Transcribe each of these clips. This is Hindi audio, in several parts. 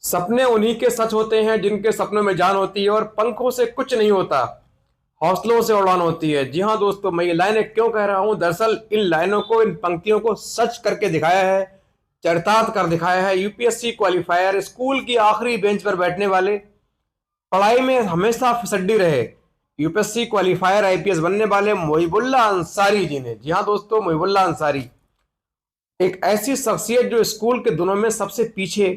सपने उन्हीं के सच होते हैं जिनके सपनों में जान होती है और पंखों से कुछ नहीं होता, हौसलों से उड़ान होती है। जी हाँ दोस्तों, मैं ये लाइनें क्यों कह रहा हूँ, दरअसल इन लाइनों को, इन पंक्तियों को सच करके दिखाया है, चरितार्थ कर दिखाया है यूपीएससी क्वालिफायर स्कूल की आखिरी बेंच पर बैठने वाले, पढ़ाई में हमेशा फिसड्डी रहे यूपीएससी क्वालिफायर आईपीएस बनने वाले मोहिबुल्लाह अंसारी जी ने। जी हाँ दोस्तों, मोहिबुल्लाह अंसारी एक ऐसी शख्सियत जो स्कूल के दिनों में सबसे पीछे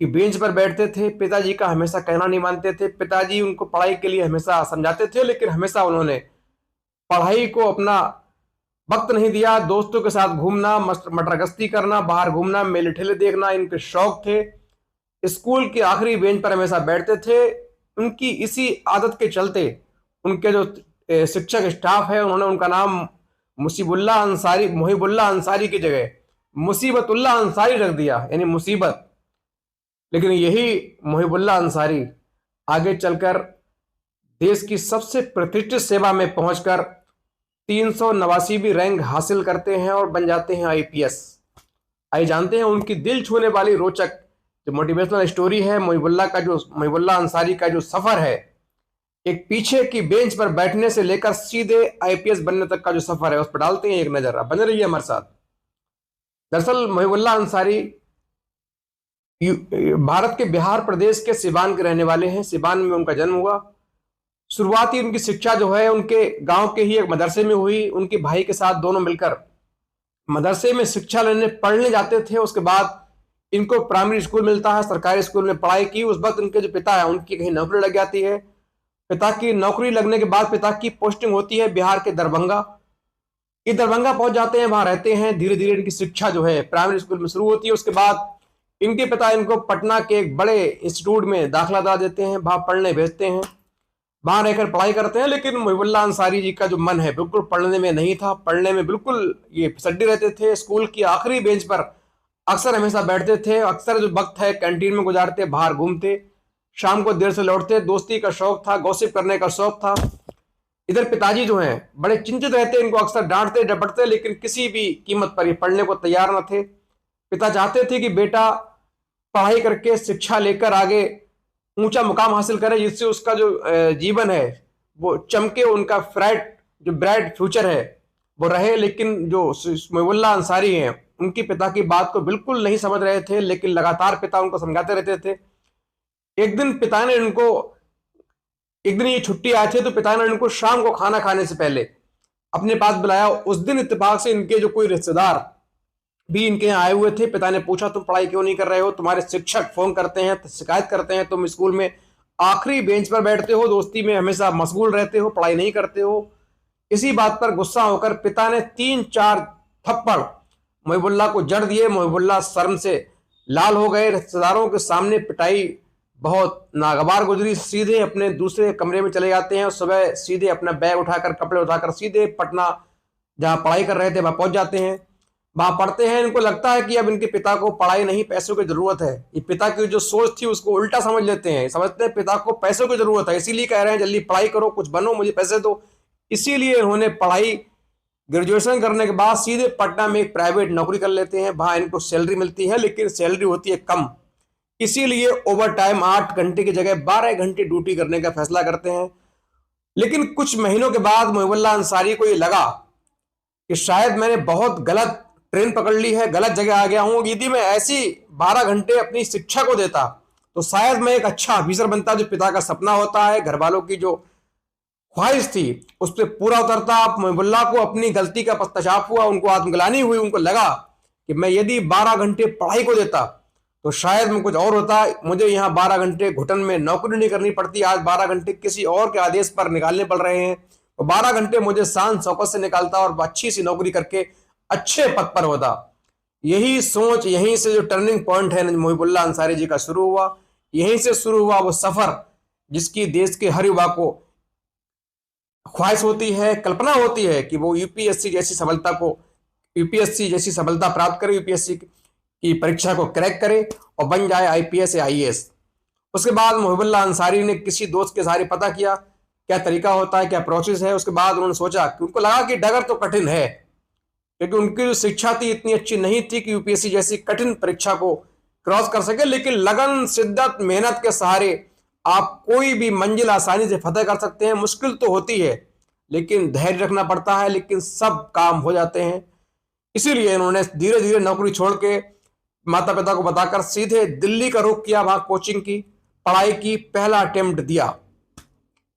की बेंच पर बैठते थे, पिताजी का हमेशा कहना नहीं मानते थे, पिताजी उनको पढ़ाई के लिए हमेशा समझाते थे, लेकिन हमेशा उन्होंने पढ़ाई को अपना वक्त नहीं दिया। दोस्तों के साथ घूमना, मटर गश्ती करना, बाहर घूमना, मेले ठेले देखना इनके शौक थे। स्कूल की आखिरी बेंच पर हमेशा बैठते थे। उनकी इसी आदत के चलते उनके जो शिक्षक स्टाफ है, उन्होंने उनका नाम मुसीबुल्लाह अंसारी, मोहिबुल्लाह अंसारी की जगह मुसीबतुल्लाह अंसारी रख दिया, यानी मुसीबत। लेकिन यही मोहिबुल्लाह अंसारी आगे चलकर देश की सबसे प्रतिष्ठित सेवा में पहुंचकर 389वीं रैंक हासिल करते हैं और बन जाते हैं आईपीएस। आइए जानते हैं उनकी दिल छूने वाली रोचक जो मोटिवेशनल स्टोरी है, मोहिबुल्लाह अंसारी का जो सफर है, एक पीछे की बेंच पर बैठने से लेकर सीधे आईपीएस बनने तक का जो सफर है, उस पर डालते हैं एक नजर। अब बने रहिए हमारे साथ। दरअसल मोहिबुल्लाह अंसारी भारत के बिहार प्रदेश के सिवान के रहने वाले हैं। सिवान में उनका जन्म हुआ। शुरुआती उनकी शिक्षा जो है उनके गांव के ही एक मदरसे में हुई। उनके भाई के साथ दोनों मिलकर मदरसे में शिक्षा लेने पढ़ने जाते थे। उसके बाद इनको प्राइमरी स्कूल मिलता है, सरकारी स्कूल में पढ़ाई की। उस वक्त उनके जो पिता है उनकी कहीं नौकरी लग जाती है। पिता की नौकरी लगने के बाद पिता की पोस्टिंग होती है बिहार के दरभंगा। ये दरभंगा पहुंच जाते हैं, वहां रहते हैं। धीरे धीरे इनकी शिक्षा जो है प्राइमरी स्कूल में शुरू होती है। उसके बाद इनके पिता इनको पटना के एक बड़े इंस्टीट्यूट में दाखिला दिला देते हैं, वहां पढ़ने भेजते हैं, वहां रहकर पढ़ाई करते हैं। लेकिन मोहिबुल्लाह अंसारी जी का जो मन है बिल्कुल पढ़ने में नहीं था। पढ़ने में बिल्कुल ये फिसड्डी रहते थे। स्कूल की आखिरी बेंच पर अक्सर हमेशा बैठते थे। अक्सर जो वक्त है कैंटीन में गुजारते, बाहर घूमते, शाम को देर से लौटते। दोस्ती का शौक था, गॉसिप करने का शौक था। इधर पिताजी जो हैं बड़े चिंतित रहते, इनको अक्सर डांटते डपटते, लेकिन किसी भी कीमत पर ये पढ़ने को तैयार न थे। पिता चाहते थे कि बेटा पढ़ाई करके शिक्षा लेकर आगे ऊंचा मुकाम हासिल करे, जिससे उसका जो जीवन है वो चमके, उनका ब्राइट फ्यूचर है वो रहे। लेकिन जो मोहिबुल्लाह अंसारी हैं उनकी पिता की बात को बिल्कुल नहीं समझ रहे थे, लेकिन लगातार पिता उनको समझाते रहते थे। एक दिन पिता ने इनको, एक दिन ये छुट्टी आए थे तो पिता ने इनको शाम को खाना खाने से पहले अपने पास बुलाया। उस दिन इत्तेफाक से इनके जो कोई रिश्तेदार भी इनके यहाँ आए हुए थे। पिता ने पूछा, तुम पढ़ाई क्यों नहीं कर रहे हो? तुम्हारे शिक्षक फोन करते हैं, शिकायत करते हैं, तुम स्कूल में आखिरी बेंच पर बैठते हो, दोस्ती में हमेशा मशगूल रहते हो, पढ़ाई नहीं करते हो। इसी बात पर गुस्सा होकर पिता ने 3-4 थप्पड़ मोहिबुल्लाह को जड़ दिए। मोहिबुल्लाह शर्म से लाल हो गए। रिश्तेदारों के सामने पिटाई बहुत नागवार गुजरी। सीधे अपने दूसरे कमरे में चले जाते हैं और सुबह सीधे अपना बैग उठाकर, कपड़े उठाकर सीधे पटना जहां पढ़ाई कर रहे थे वहां पहुंच जाते हैं। वहां पढ़ते हैं। इनको लगता है कि अब इनके पिता को पढ़ाई नहीं, पैसों की जरूरत है। ये पिता की जो सोच थी उसको उल्टा समझ लेते हैं, समझते हैं पिता को पैसों की जरूरत है, इसीलिए कह रहे हैं जल्दी पढ़ाई करो, कुछ बनो, मुझे पैसे दो। इसीलिए उन्होंने पढ़ाई, ग्रेजुएशन करने के बाद सीधे पटना में एक प्राइवेट नौकरी कर लेते हैं। वहां इनको सैलरी मिलती है, लेकिन सैलरी होती है कम। इसीलिए ओवर टाइम 8 घंटे की जगह 12 घंटे ड्यूटी करने का फैसला करते हैं। लेकिन कुछ महीनों के बाद मोहिबुल्लाह अंसारी को यह लगा कि शायद मैंने बहुत गलत ट्रेन पकड़ ली है, गलत जगह आ गया हूं। यदि मैं ऐसी 12 घंटे अपनी शिक्षा को देता तो शायद मैं एक अच्छा ऑफिसर बनता, जो पिता का सपना होता है, घर वालों की जो ख्वाहिश थी उस पर पूरा उतरता। आप मोहिबुल्लाह को अपनी गलती का पश्चाताप हुआ, उनको आत्मग्लानि हुई। उनको लगा कि मैं यदि 12 घंटे पढ़ाई को देता तो शायद मैं कुछ और होता, मुझे यहाँ 12 घंटे घुटन में नौकरी नहीं करनी पड़ती। आज 12 घंटे किसी और के आदेश पर निकालने पड़ रहे हैं, तो 12 घंटे मुझे शान शौकत से निकालता और अच्छी सी नौकरी करके अच्छे पद पर होता। यही सोच, यहीं से जो टर्निंग पॉइंट है मोहिबुल्लाह अंसारी जी का शुरू हुआ। यहीं से शुरू हुआ वो सफर जिसकी देश के हर युवा को ख्वाहिश होती है, कल्पना होती है कि वो यूपीएससी जैसी सफलता प्राप्त करे, यूपीएससी की परीक्षा को क्रैक करे और बन जाए आईपीएस या आईएएस। उसके बाद मोहिबुल्लाह अंसारी ने किसी दोस्त के सहारे पता किया क्या तरीका होता है, क्या प्रोसेस है। उसके बाद उन्होंने सोचा कि उनको लगा कि डगर तो कठिन है, क्योंकि उनकी जो शिक्षा थी इतनी अच्छी नहीं थी कि यूपीएससी जैसी कठिन परीक्षा को क्रॉस कर सके। लेकिन लगन, शिद्दत, मेहनत के सहारे आप कोई भी मंजिल आसानी से फतेह कर सकते हैं। मुश्किल तो होती है, लेकिन धैर्य रखना पड़ता है, लेकिन सब काम हो जाते हैं। इसीलिए इन्होंने धीरे धीरे नौकरी छोड़ के माता पिता को बताकर सीधे दिल्ली का रुख किया। वहां कोचिंग की पढ़ाई की, पहला अटेम्प्ट दिया,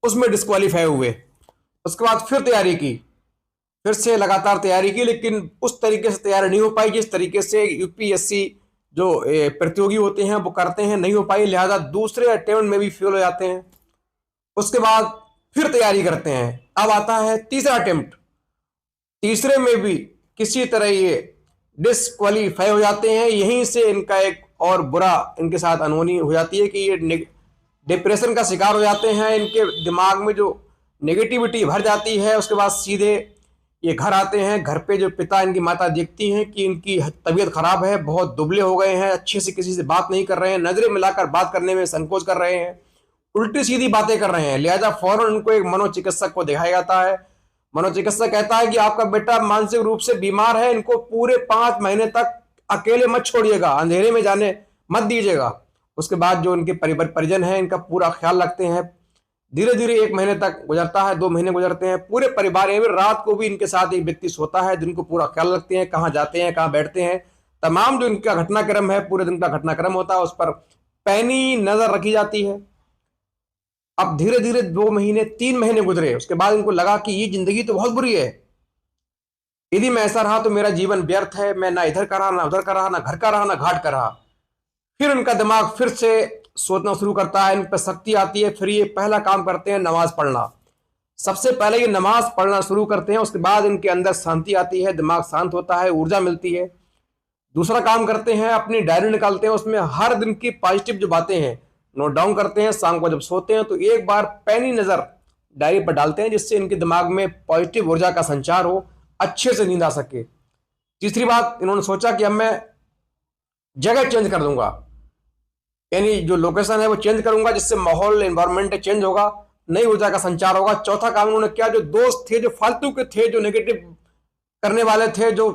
उसमें डिस्क्वालीफाई हुए। उसके बाद फिर तैयारी की, फिर से लगातार तैयारी की, लेकिन उस तरीके से तैयारी नहीं हो पाई जिस तरीके से यूपीएससी जो प्रतियोगी होते हैं वो करते हैं, नहीं हो पाई। लिहाजा दूसरे अटेम्प्ट में भी फेल हो जाते हैं। उसके बाद फिर तैयारी करते हैं। अब आता है तीसरा अटेम्प्ट, तीसरे में भी किसी तरह ये डिस्क्वालीफाई हो जाते हैं। यहीं से इनका एक और बुरा इनके साथ अनहोनी हो जाती है कि ये डिप्रेशन का शिकार हो जाते हैं। इनके दिमाग में जो नेगेटिविटी भर जाती है, उसके बाद सीधे ये घर आते हैं। घर पे जो पिता, इनकी माता देखती हैं कि इनकी तबीयत खराब है, बहुत दुबले हो गए हैं, अच्छे से किसी से बात नहीं कर रहे हैं, नजरें मिलाकर बात करने में संकोच कर रहे हैं, उल्टी सीधी बातें कर रहे हैं। लिहाजा फौरन उनको एक मनोचिकित्सक को दिखाया जाता है। मनोचिकित्सक कहता है कि आपका बेटा मानसिक रूप से बीमार है, इनको पूरे 5 महीने तक अकेले मत छोड़िएगा, अंधेरे में जाने मत दीजिएगा। उसके बाद जो इनके परिजन हैं, इनका पूरा ख्याल रखते हैं। धीरे धीरे 1 महीने तक गुजरता है, 2 महीने गुजरते हैं। पूरे परिवार में रात को भी इनके साथ एक व्यक्ति सोता है जिनको पूरा ख्याल रखते हैं, कहाँ जाते हैं, कहाँ बैठते हैं। तमाम जो इनका घटनाक्रम है, पूरे दिन का घटनाक्रम होता है, उस पर पैनी नजर रखी जाती है। अब धीरे धीरे 2 महीने, 3 महीने गुजरे। उसके बाद इनको लगा कि ये जिंदगी तो बहुत बुरी है, यदि मैं ऐसा रहा तो मेरा जीवन व्यर्थ है। मैं ना इधर का रहा, ना उधर का रहा, ना घर का रहा, ना घाट का रहा। फिर उनका दिमाग फिर से सोचना शुरू करता है, इन पर शक्ति आती है। फिर ये पहला काम करते हैं नमाज पढ़ना। सबसे पहले ये नमाज पढ़ना शुरू करते हैं। उसके बाद इनके अंदर शांति आती है, दिमाग शांत होता है, ऊर्जा मिलती है। दूसरा काम करते हैं, अपनी डायरी निकालते हैं, उसमें हर दिन की पॉजिटिव जो बातें हैं नोट डाउन करते हैं। शाम को जब सोते हैं तो एक बार पैनी नजर डायरी पर डालते हैं, जिससे इनके दिमाग में पॉजिटिव ऊर्जा का संचार हो, अच्छे से नींद आ सके। तीसरी बात, इन्होंने सोचा कि अब मैं जगह चेंज कर दूंगा, यानी जो लोकेशन है वो चेंज करूंगा, जिससे माहौल, एनवायरमेंट चेंज होगा, नई ऊर्जा का संचार होगा। चौथा काम उन्होंने किया, जो दोस्त थे, जो फालतू के थे, जो नेगेटिव करने वाले थे, जो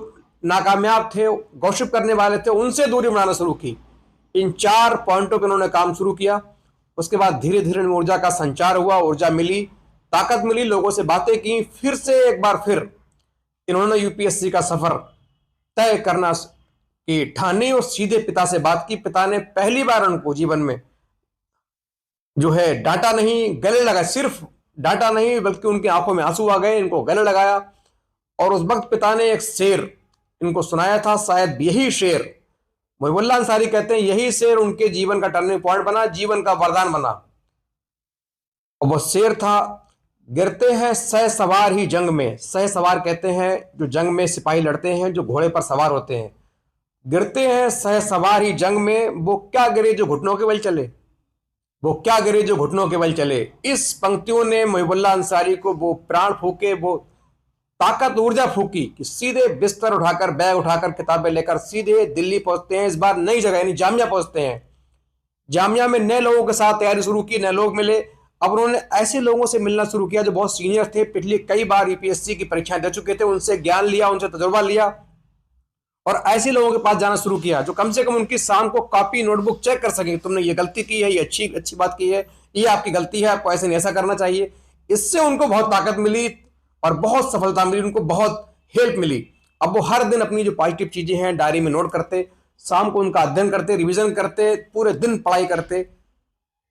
नाकामयाब थे, गॉसिप करने वाले थे, उनसे दूरी बनाना शुरू की। इन 4 पॉइंटों पर उन्होंने काम शुरू किया। उसके बाद धीरे धीरे ऊर्जा का संचार हुआ, ऊर्जा मिली, ताकत मिली, लोगों से बातें की। फिर से एक बार फिर इन्होंने यूपीएससी का सफर तय करना की ठानी और सीधे पिता से बात की। पिता ने पहली बार उनको जीवन में जो है डांटा नहीं, गले लगाया। सिर्फ डांटा नहीं, बल्कि उनकी आंखों में आंसू आ गए, इनको गले लगाया। और उस वक्त पिता ने एक शेर इनको सुनाया था, शायद यही शेर, मुहिबुल्लाह अंसारी कहते हैं, यही शेर उनके जीवन का टर्निंग पॉइंट बना, जीवन का वरदान बना। और वो शेर था, गिरते हैं सह सवार ही जंग में। सह सवार कहते हैं जो जंग में सिपाही लड़ते हैं, जो घोड़े पर सवार होते हैं। गिरते हैं सह सवार ही जंग में, वो क्या गिरे जो घुटनों के बल चले, वो क्या गिरे जो घुटनों के बल चले। इस पंक्तियों ने मुहिबुल्लाह अंसारी को वो प्राण फूके, वो ताकत, ऊर्जा फूकी कि सीधे बिस्तर उठाकर, बैग उठाकर, किताबें लेकर सीधे दिल्ली पहुंचते हैं। इस बार नई जगह यानी जामिया पहुंचते हैं। जामिया में नए लोगों के साथ तैयारी शुरू की, नए लोग मिले। अब उन्होंने ऐसे लोगों से मिलना शुरू किया जो बहुत सीनियर थे, पिछली कई बार यूपीएससी की परीक्षाएं दे चुके थे, उनसे ज्ञान लिया, उनसे तजुर्बा लिया। और ऐसे लोगों के पास जाना शुरू किया जो कम से कम उनकी शाम को कॉपी, नोटबुक चेक कर सके, तुमने ये गलती की है, ये अच्छी बात की है, ये आपकी गलती है, आपको ऐसे नहीं ऐसा करना चाहिए। इससे उनको बहुत ताकत मिली और बहुत सफलता मिली, उनको बहुत हेल्प मिली। अब वो हर दिन अपनी जो पॉजिटिव चीजें हैं डायरी में नोट करते, शाम को उनका अध्ययन करते, रिविजन करते, पूरे दिन पढ़ाई करते।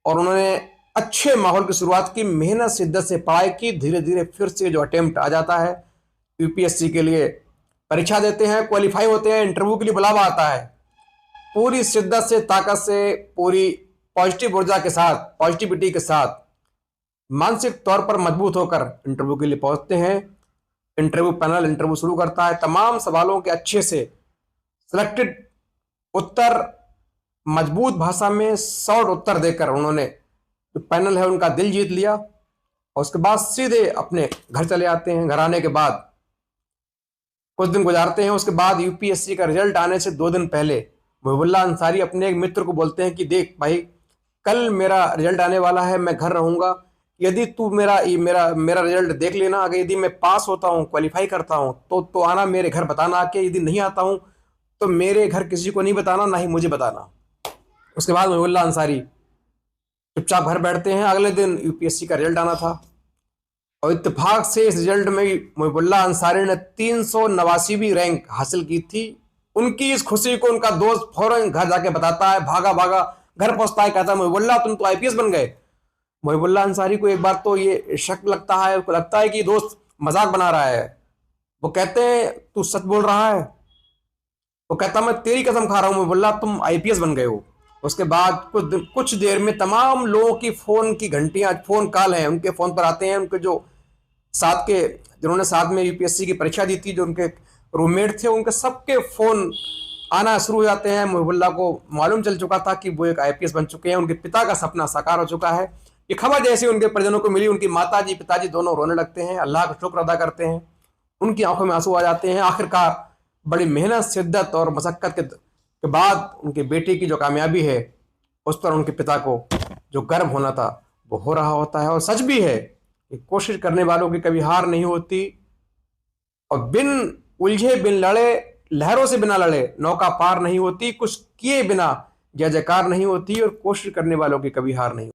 और उन्होंने अच्छे माहौल की शुरुआत की, मेहनत शिद्दत से पढ़ाई की। धीरे धीरे फिर से जो अटेम्प्ट आ जाता है, यूपीएससी के लिए परीक्षा देते हैं, क्वालिफाई होते हैं, इंटरव्यू के लिए बुलावा आता है। पूरी शिद्दत से, ताकत से, पूरी पॉजिटिव ऊर्जा के साथ, पॉजिटिविटी के साथ, मानसिक तौर पर मजबूत होकर इंटरव्यू के लिए पहुंचते हैं। इंटरव्यू पैनल इंटरव्यू शुरू करता है। तमाम सवालों के अच्छे से सिलेक्टेड उत्तर, मजबूत भाषा में शॉर्ट उत्तर देकर उन्होंने जो पैनल है उनका दिल जीत लिया। और उसके बाद सीधे अपने घर चले आते हैं। घर आने के बाद कुछ दिन गुजारते हैं। उसके बाद यूपीएससी का रिजल्ट आने से 2 दिन पहले मुहिबुल्लाह अंसारी अपने एक मित्र को बोलते हैं कि देख भाई, कल मेरा रिजल्ट आने वाला है, मैं घर रहूंगा, यदि तू मेरा रिजल्ट देख लेना, अगर यदि मैं पास होता हूँ, क्वालिफाई करता हूँ तो आना मेरे घर बताना आके, यदि नहीं आता हूँ तो मेरे घर किसी को नहीं बताना, ना ही मुझे बताना। उसके बाद मोहिबुल्लाह अंसारी चुपचाप घर बैठते हैं। अगले दिन यूपीएससी का रिजल्ट आना था और इत्तेफाक से इस रिजल्ट में मोहिबुल्लाह अंसारी ने 389वीं रैंक हासिल की थी। उनकी इस खुशी को उनका दोस्त फौरन घर जाके बताता है, भागा भागा घर पहुंचता है, कहता है मोहिबुल्लाह तुम तो आईपीएस बन गए। मोहिबुल्लाह अंसारी को एक बार तो ये शक लगता है, उसको लगता है कि दोस्त मजाक बना रहा है। वो कहते हैं तू सच बोल रहा है? वो कहता मैं तेरी कसम खा रहा हूं मोहिबुल्लाह तुम आईपीएस बन गए हो। उसके बाद कुछ देर में तमाम लोगों की फोन की घंटियां, फोन कॉल हैं, उनके फोन पर आते हैं। उनके जो साथ के, जिन्होंने साथ में यूपीएससी की परीक्षा दी थी, जो उनके रूममेट थे, उनके सबके फोन आना शुरू हो जाते हैं। मोहिबुल्लाह को मालूम चल चुका था कि वो एक आईपीएस बन चुके हैं, उनके पिता का सपना साकार हो चुका है। ये खबर जैसे उनके परिजनों को मिली, उनकी माताजी पिताजी दोनों रोने लगते हैं, अल्लाह का शुक्र अदा करते हैं, उनकी आंखों में आंसू आ जाते हैं। आखिरकार बड़ी मेहनत, शिद्दत और मशक्कत के बाद उनके बेटे की जो कामयाबी है, उस पर उनके पिता को जो गर्व होना था वो हो रहा होता है। और सच भी है कि कोशिश करने वालों की कभी हार नहीं होती और बिन उलझे बिन लड़े, लहरों से बिना लड़े नौका पार नहीं होती। कुछ किए बिना जय जयकार नहीं होती और कोशिश करने वालों की कभी हार नहीं होती।